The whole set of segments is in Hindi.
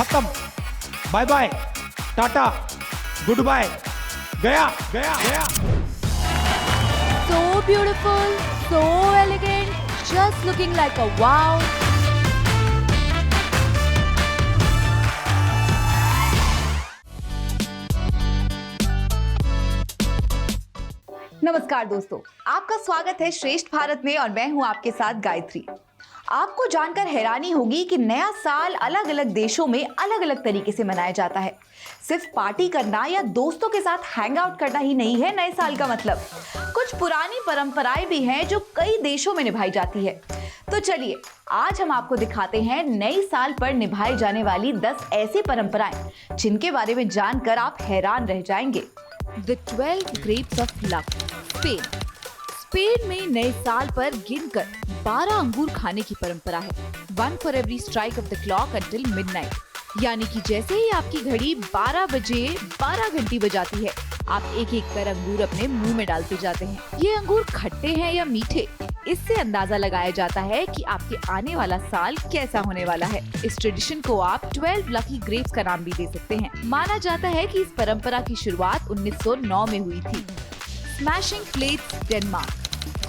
खत्म, bye bye, tata, goodbye, गया गया गया। So beautiful, so elegant, just looking like a wow. नमस्कार दोस्तों, आपका स्वागत है श्रेष्ठ भारत में और मैं हूं आपके साथ गायत्री। आपको जानकर हैरानी होगी कि नया साल अलग अलग देशों में अलग अलग तरीके से मनाया जाता है। सिर्फ पार्टी करना या दोस्तों के साथ हैंग आउट करना ही नहीं है नए साल का मतलब। कुछ पुरानी परंपराएं भी हैं जो कई देशों में निभाई जाती है। तो चलिए आज हम आपको दिखाते हैं नई साल पर निभाई जाने वाली 10 ऐसी परंपराएं जिनके बारे में जानकर आप हैरान रह जाएंगे। The 12 Grapes of Luck, Spain. Spain में नए साल पर गिनकर 12 अंगूर खाने की परंपरा है। 1 for every strike of the clock until midnight, यानी कि जैसे ही आपकी घड़ी 12 बजे 12 घंटी बजाती है, आप एक एक कर अंगूर अपने मुंह में डालते जाते हैं। ये अंगूर खट्टे हैं या मीठे, इससे अंदाजा लगाया जाता है कि आपके आने वाला साल कैसा होने वाला है। इस ट्रेडिशन को आप 12 लकी ग्रेप्स का नाम भी दे सकते हैं। माना जाता है कि इस परंपरा की शुरुआत 1909 में हुई थी। Smashing plates, Denmark.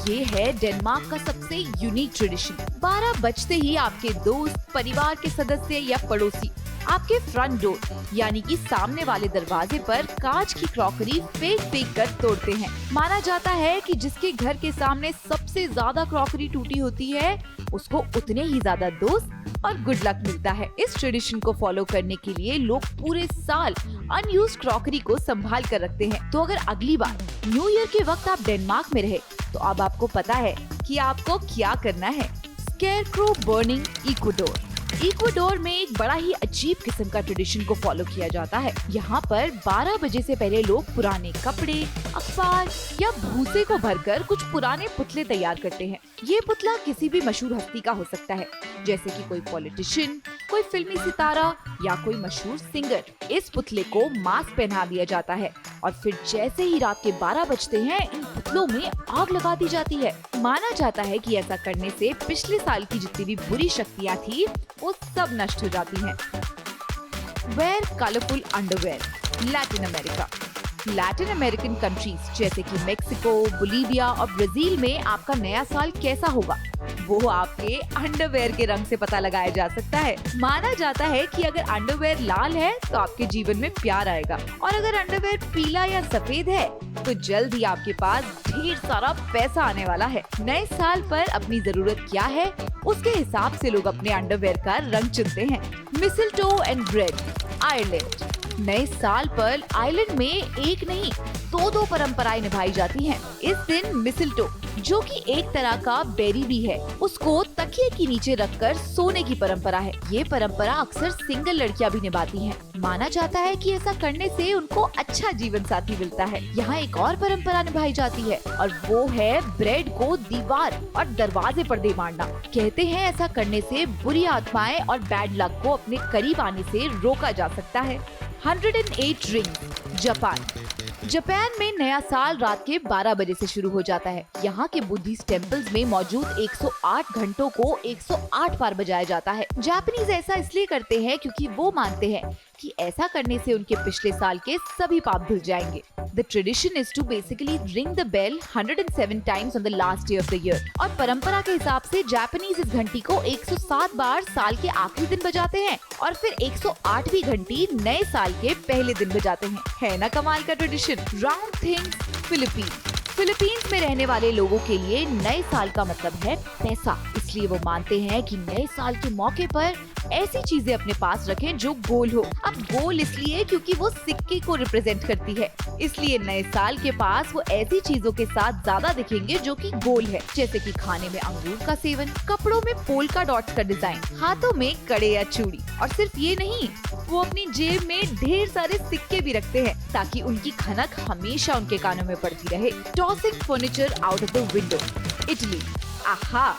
ये है डेनमार्क का सबसे यूनिक ट्रेडिशन। 12 बजते ही आपके दोस्त, परिवार के सदस्य या पड़ोसी आपके फ्रंट डोर यानी कि सामने वाले दरवाजे पर कांच की क्रॉकरी फेंक कर तोड़ते हैं। माना जाता है कि जिसके घर के सामने सबसे ज्यादा क्रॉकरी टूटी होती है उसको उतने ही ज्यादा दोस्त और गुड लक मिलता है। इस ट्रेडिशन को फॉलो करने के लिए लोग पूरे साल अनयूज्ड क्रॉकरी को संभाल कर रखते हैं। तो अगर अगली बार न्यू ईयर के वक्त आप डेनमार्क में रहे तो अब आपको पता है कि आपको क्या करना है। Scarecrow burning, Ecuador. इक्वाडोर में एक बड़ा ही अजीब किस्म का ट्रेडिशन को फॉलो किया जाता है। यहाँ पर 12 बजे से पहले लोग पुराने कपड़े, अखबार या भूसे को भरकर कुछ पुराने पुतले तैयार करते हैं। ये पुतला किसी भी मशहूर हस्ती का हो सकता है, जैसे कि कोई पॉलिटिशियन, कोई फिल्मी सितारा या कोई मशहूर सिंगर। इस पुतले को मास्क पहना दिया जाता है और फिर जैसे ही रात के 12 बजते हैं इन पुतलों में आग लगा दी जाती है। माना जाता है कि ऐसा करने से पिछले साल की जितनी भी बुरी शक्तियाँ थी वो सब नष्ट हो जाती हैं। Wear colourful underwear, Latin America. Latin American countries जैसे कि मेक्सिको, बोलीविया और ब्राजील में आपका नया साल कैसा होगा वो आपके अंडरवेयर के रंग से पता लगाया जा सकता है। माना जाता है कि अगर अंडरवेयर लाल है तो आपके जीवन में प्यार आएगा और अगर अंडरवेयर पीला या सफेद है तो जल्द ही आपके पास ढेर सारा पैसा आने वाला है। नए साल पर अपनी जरूरत क्या है उसके हिसाब से लोग अपने अंडरवेयर का रंग चुनते हैं। मिसलटो एंड ब्रेड, आयरलैंड। नए साल पर आइलैंड में एक नहीं दो परंपराएं निभाई जाती हैं। इस दिन मिसलटो, जो कि एक तरह का बेरी भी है, उसको तकिए के नीचे रखकर सोने की परंपरा है। ये परंपरा अक्सर सिंगल लड़कियां भी निभाती हैं। माना जाता है कि ऐसा करने से उनको अच्छा जीवन साथी मिलता है। यहाँ एक और परंपरा निभाई जाती है और वो है ब्रेड को दीवार और दरवाजे पर दे मारना। कहते हैं ऐसा करने से बुरी आत्माएं और बैड लक को अपने करीब आने से रोका जा सकता है। 108 रिंग्स, जापान। जापान में नया साल रात के 12 बजे से शुरू हो जाता है। यहाँ के बुद्धिस्ट टेम्पल्स में मौजूद 108 घंटों को 108 बार बजाया जाता है। जापानीज ऐसा इसलिए करते हैं क्योंकि वो मानते हैं कि ऐसा करने से उनके पिछले साल के सभी पाप धुल जाएंगे। The tradition is to basically ring the bell 107 times on the last day of the year। और परंपरा के हिसाब से जापानीज इस घंटी को 107 बार साल के आखिरी दिन बजाते हैं और फिर 108वीं घंटी नए साल के पहले दिन बजाते हैं। है ना कमाल का ट्रेडिशन। राउंड थिंग्स, फिलीपींस में रहने वाले लोगों के लिए नए साल का मतलब है पैसा। इसलिए वो मानते हैं कि नए साल के मौके पर ऐसी चीजें अपने पास रखें जो गोल हो। अब गोल इसलिए क्योंकि वो सिक्के को रिप्रेजेंट करती है, इसलिए नए साल के पास वो ऐसी चीजों के साथ ज्यादा दिखेंगे जो कि गोल है, जैसे कि खाने में अंगूर का सेवन, कपड़ों में पोल्का डॉट्स का डिजाइन, हाथों में कड़े या चूड़ी। और सिर्फ ये नहीं, वो अपनी जेब में ढेर सारे सिक्के भी रखते हैं ताकि उनकी खनक हमेशा उनके कानों में पड़ती रहे। Tossing furniture out of the window, Italy. आहा,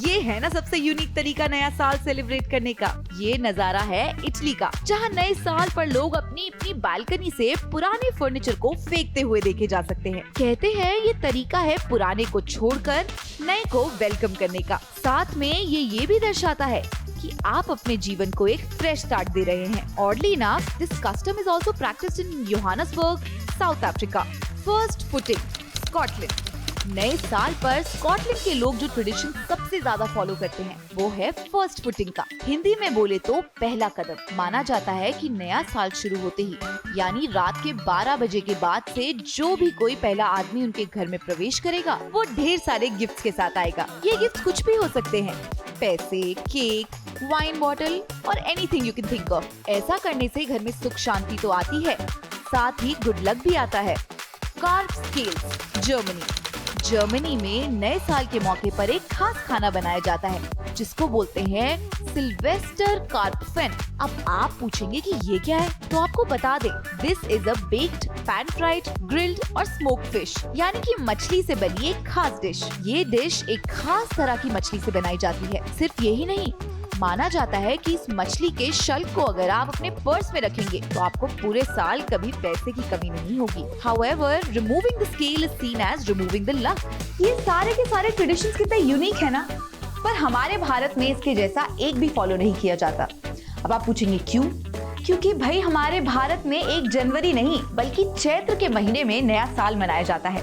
ये है ना सबसे यूनिक तरीका नया साल सेलिब्रेट करने का। ये नजारा है इटली का, जहाँ नए साल पर लोग अपनी अपनी बालकनी से पुराने फर्नीचर को फेंकते हुए देखे जा सकते हैं। कहते हैं ये तरीका है पुराने को छोड़कर नए को वेलकम करने का। साथ में ये भी दर्शाता है कि आप अपने जीवन को एक फ्रेश स्टार्ट दे रहे हैं। Oddly enough, this custom is also practiced in Johannesburg, South Africa. First footing, Scotland. नए साल पर स्कॉटलैंड के लोग जो ट्रेडिशन सबसे ज्यादा फॉलो करते हैं वो है फर्स्ट फुटिंग का। हिंदी में बोले तो पहला कदम। माना जाता है कि नया साल शुरू होते ही यानी रात के 12 बजे के बाद से जो भी कोई पहला आदमी उनके घर में प्रवेश करेगा वो ढेर सारे गिफ्ट्स के साथ आएगा। ये गिफ्ट कुछ भी हो सकते हैं, पैसे, केक, वाइन बॉटल और anything you can think of. ऐसा करने से घर में सुख शांति तो आती है, साथ ही गुड लक भी आता है। कार्प स्केल्स, जर्मनी में नए साल के मौके पर एक खास खाना बनाया जाता है जिसको बोलते हैं सिल्वेस्टर कार्पफेन। अब आप पूछेंगे कि ये क्या है, तो आपको बता दें, this is a baked, pan fried, grilled और स्मोक्ड फिश, यानी कि मछली से बनी एक खास डिश। ये डिश एक खास तरह की मछली से बनाई जाती है। सिर्फ यही नहीं, माना जाता है कि इस मछली के शल्क को अगर आप अपने पर्स में रखेंगे तो आपको पूरे साल कभी पैसे की कमी नहीं होगी। However, removing the scale is seen as removing the luck. ये सारे के सारे ट्रेडिशंस कितने यूनिक है ना, पर हमारे भारत में इसके जैसा एक भी फॉलो नहीं किया जाता। अब आप पूछेंगे क्यों? क्योंकि भाई हमारे भारत में 1 जनवरी नहीं बल्कि चैत्र के महीने में नया साल मनाया जाता है।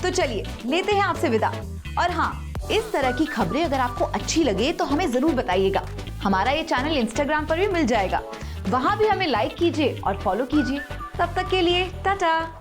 तो चलिए लेते हैं आपसे विदा। और हाँ, इस तरह की खबरें अगर आपको अच्छी लगे तो हमें जरूर बताइएगा। हमारा ये चैनल इंस्टाग्राम पर भी मिल जाएगा, वहां भी हमें लाइक कीजिए और फॉलो कीजिए। तब तक के लिए टाटा।